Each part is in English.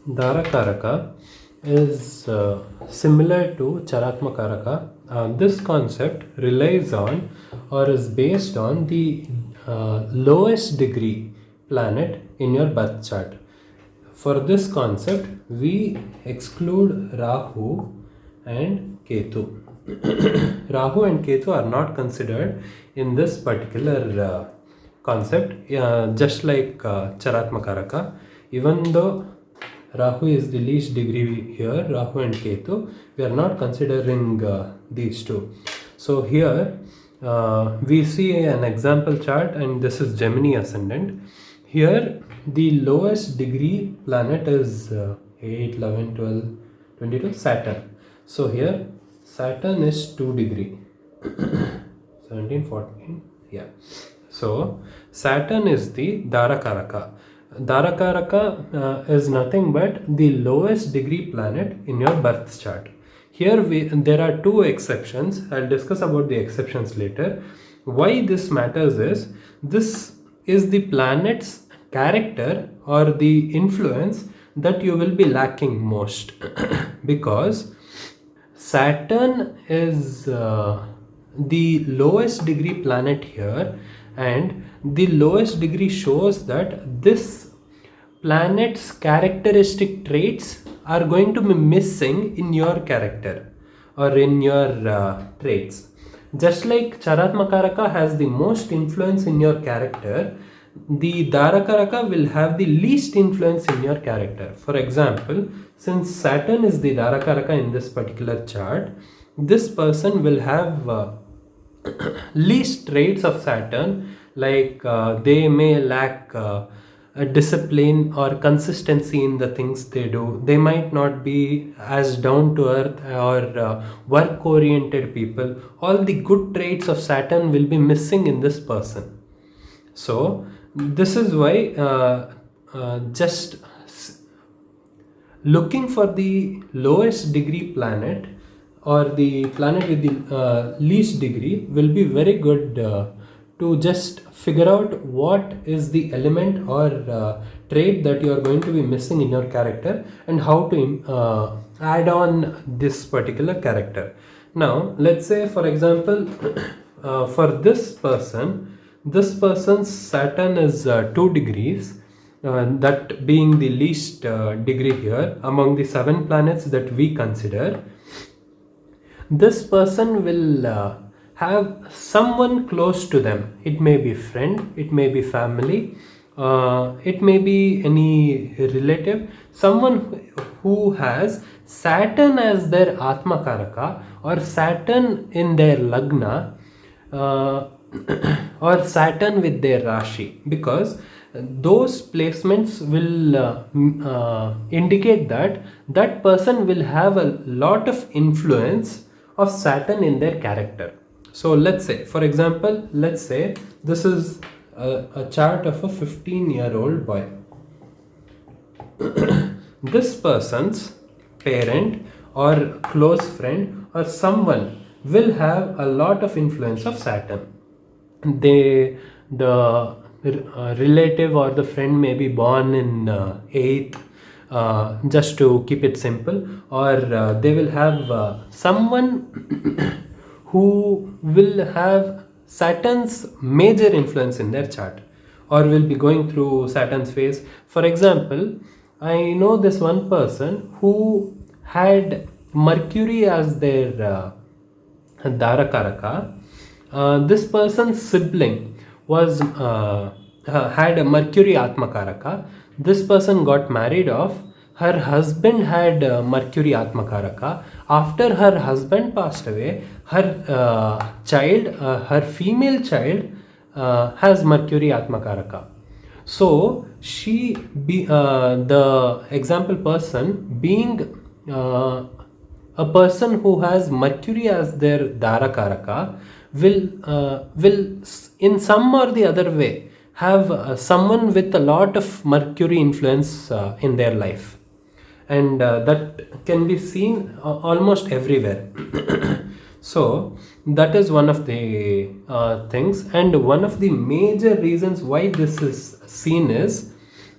Dhara karaka is similar to Charatma karaka. This concept relies on or is based on the lowest degree planet in your birth chart. For this concept, we exclude Rahu and Ketu. Rahu and Ketu are not considered in this particular concept, just like Charatma karaka. Even though Rahu is the least degree here, Rahu and Ketu, we are not considering these two. So here we see an example chart, and this is Gemini ascendant. Here the lowest degree planet is 8, 11, 12, 22, Saturn. So here Saturn is 2 degree. 17, 14, yeah. So Saturn is the Dharakaraka. Dharakaraka is nothing but the lowest degree planet in your birth chart. Here there are two exceptions. I'll discuss about the exceptions later. Why this matters is, this is the planet's character or the influence that you will be lacking most because Saturn is the lowest degree planet here, and the lowest degree shows that this planet's characteristic traits are going to be missing in your character or in your traits. Just like Charatmakaraka has the most influence in your character, the Dharakaraka will have the least influence in your character. For example, since Saturn is the Dharakaraka in this particular chart, this person will have least traits of Saturn, like they may lack a discipline or consistency in the things they do. They might not be as down to earth or work oriented people. All the good traits of Saturn will be missing in this person. So this is why just looking for the lowest degree planet or the planet with the least degree will be very good to just figure out what is the element or trait that you are going to be missing in your character and how to add on this particular character. Now let's say, for example, for this person's Saturn is 2 degrees, that being the least degree here among the 7 planets that we consider. This person will have someone close to them. It may be friend, it may be family, it may be any relative, someone who has Saturn as their Atma Karaka or Saturn in their Lagna, or Saturn with their Rashi, because those placements will indicate that that person will have a lot of influence of Saturn in their character. So let's say, for example, let's say this is a chart of a 15-year-old boy. This person's parent or close friend or someone will have a lot of influence of Saturn. The relative or the friend may be born in 8th, just to keep it simple, or they will have someone who will have Saturn's major influence in their chart or will be going through Saturn's phase. For example, I know this one person who had Mercury as their Dharakaraka. This person's sibling was had a Mercury Atmakaraka. This person got married off. Her husband had Mercury Atmakaraka. After her husband passed away, her her female child has Mercury Atmakaraka. So the example person being a person who has Mercury as their Dharakaraka will in some or the other way have someone with a lot of Mercury influence in their life, and that can be seen almost everywhere. So that is one of the things, and one of the major reasons why this is seen is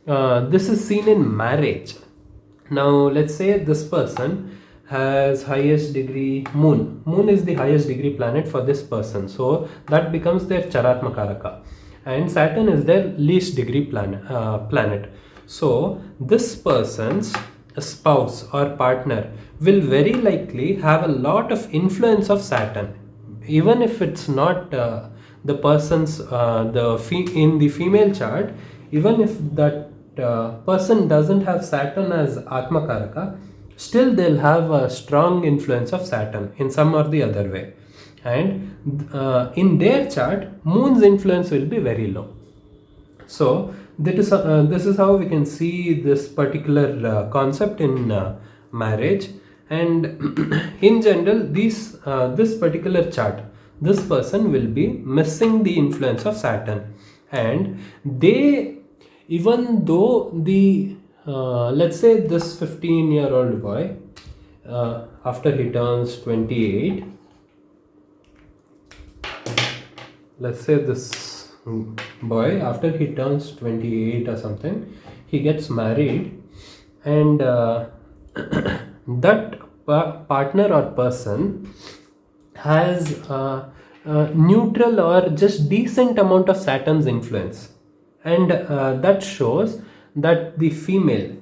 this is seen in marriage. Now let's say this person has highest degree moon. Moon is the highest degree planet for this person, so that becomes their Charatmakaraka, and Saturn is their least degree planet. So this person's spouse or partner will very likely have a lot of influence of Saturn, even if it's not the person's in the female chart. Even if that person doesn't have Saturn as Atmakaraka, still they'll have a strong influence of Saturn in some or the other way, and in their chart moon's influence will be very low. So this is how we can see this particular concept in marriage. And in general, this particular chart, this person will be missing the influence of Saturn, and they, even though the let's say this 15-year-old boy, after he turns 28, let's say this boy, after he turns 28 or something, he gets married, and that partner or person has neutral or just decent amount of Saturn's influence, and that shows that the female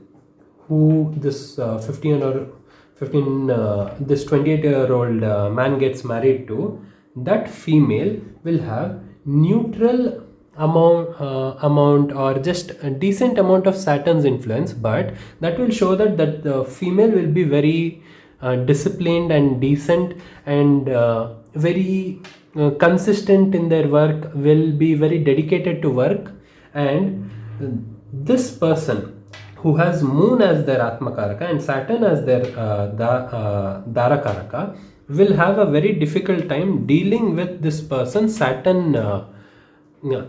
who this 28-year-old man gets married to, that female will have neutral amount or just a decent amount of Saturn's influence, but that will show that the female will be very disciplined and decent, and very consistent in their work, will be very dedicated to work. And this person who has moon as their Atmakaraka and Saturn as their Dharakaraka will have a very difficult time dealing with this person's Saturn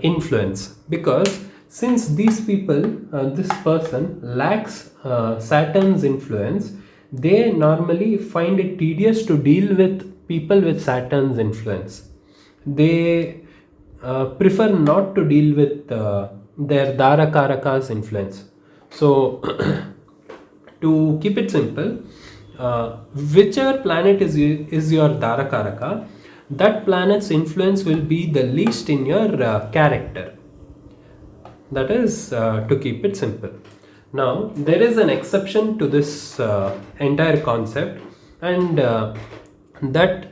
influence, because since these people, this person lacks Saturn's influence, they normally find it tedious to deal with people with Saturn's influence. They prefer not to deal with their Dharakaraka's influence. So to keep it simple, whichever planet is your Dharakaraka, that planet's influence will be the least in your character. That is to keep it simple. Now there is an exception to this entire concept, and that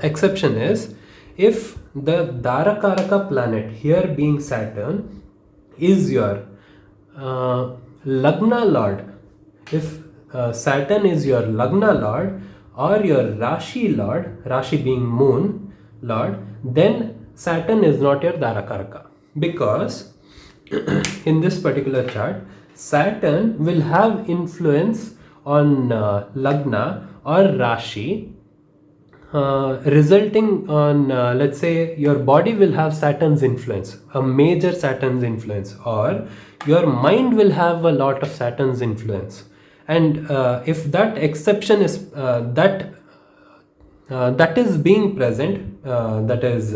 exception is if the Dharakaraka planet, here being Saturn, is your Lagna Lord. If Saturn is your Lagna Lord or your Rashi Lord, Rashi being Moon Lord, then Saturn is not your Dharakaraka, because in this particular chart, Saturn will have influence on Lagna or Rashi, resulting on let's say your body will have Saturn's influence, a major Saturn's influence, or your mind will have a lot of Saturn's influence. And if that exception is that is being present, that is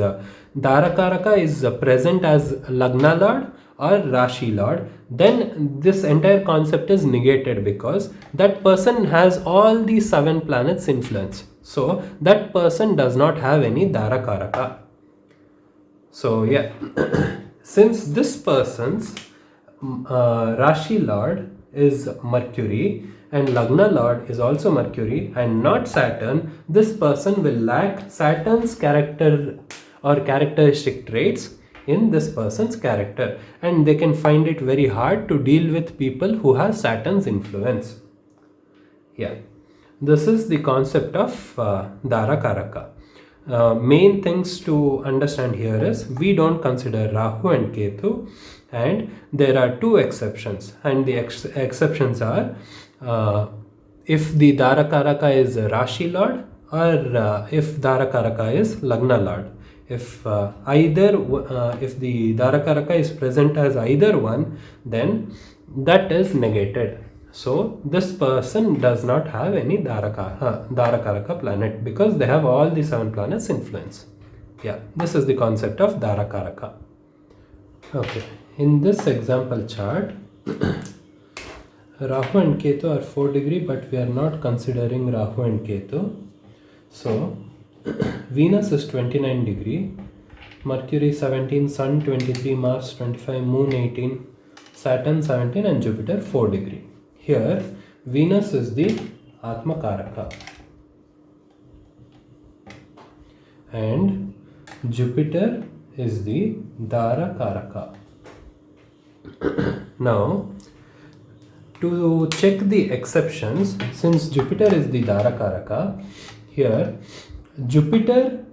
Dharakaraka is present as Lagna Lord or Rashi Lord, then this entire concept is negated, because that person has all the 7 planets influence. So that person does not have any Dharakaraka. So yeah, since this person's Rashi Lord is Mercury and Lagna Lord is also Mercury and not Saturn, this person will lack Saturn's character or characteristic traits in this person's character, and they can find it very hard to deal with people who have Saturn's influence. Yeah, this is the concept of Dharakaraka. Main things to understand here is we don't consider Rahu and Ketu, and there are 2 exceptions, and the exceptions are if the Dharakaraka is Rashi Lord, or if Dharakaraka is Lagna Lord. If if the Dharakaraka is present as either one, then that is negated. So this person does not have any Dharakaraka planet, because they have all the 7 planets influence. Yeah, this is the concept of Dharakaraka. Okay, in this example chart, Rahu and Ketu are 4 degree, but we are not considering Rahu and Ketu. So Venus is 29 degree, Mercury 17, Sun 23, Mars 25, Moon 18, Saturn 17 and Jupiter 4 degree. Here Venus is the Atma Karaka and Jupiter is the Dhara Karaka. Now, to check the exceptions, since Jupiter is the Dhara Karaka, here Jupiter,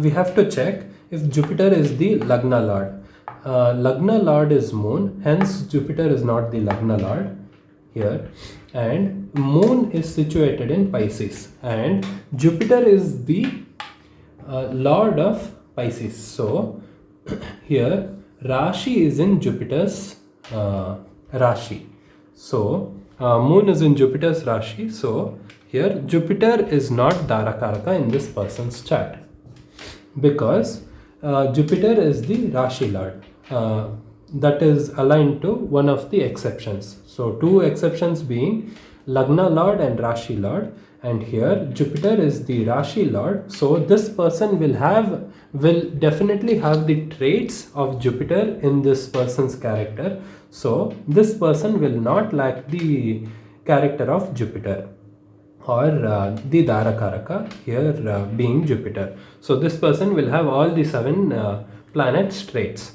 we have to check if Jupiter is the Lagna Lord. Lagna Lord is Moon, hence Jupiter is not the Lagna Lord here, and Moon is situated in Pisces and Jupiter is the Lord of Pisces. So here Rashi is in Jupiter's Rashi. So Moon is in Jupiter's Rashi. So here Jupiter is not Dhara Karaka in this person's chart because Jupiter is the Rashi Lord. That is aligned to one of the exceptions. So two exceptions being Lagna Lord and Rashi Lord, and here Jupiter is the Rashi Lord. So this person will definitely have the traits of Jupiter in this person's character. So this person will not lack the character of Jupiter or the Dhara Karaka, here being Jupiter. So this person will have all the 7 planets traits.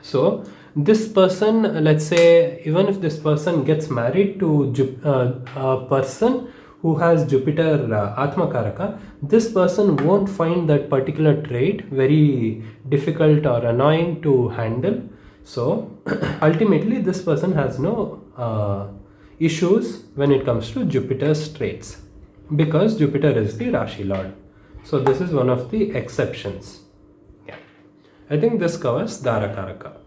So this person, let's say, even if this person gets married to a person who has Jupiter Atma Karaka, this person won't find that particular trait very difficult or annoying to handle. So ultimately this person has no issues when it comes to Jupiter's traits because Jupiter is the Rashi Lord. So this is one of the exceptions. Yeah, I think this covers Dhara Karaka.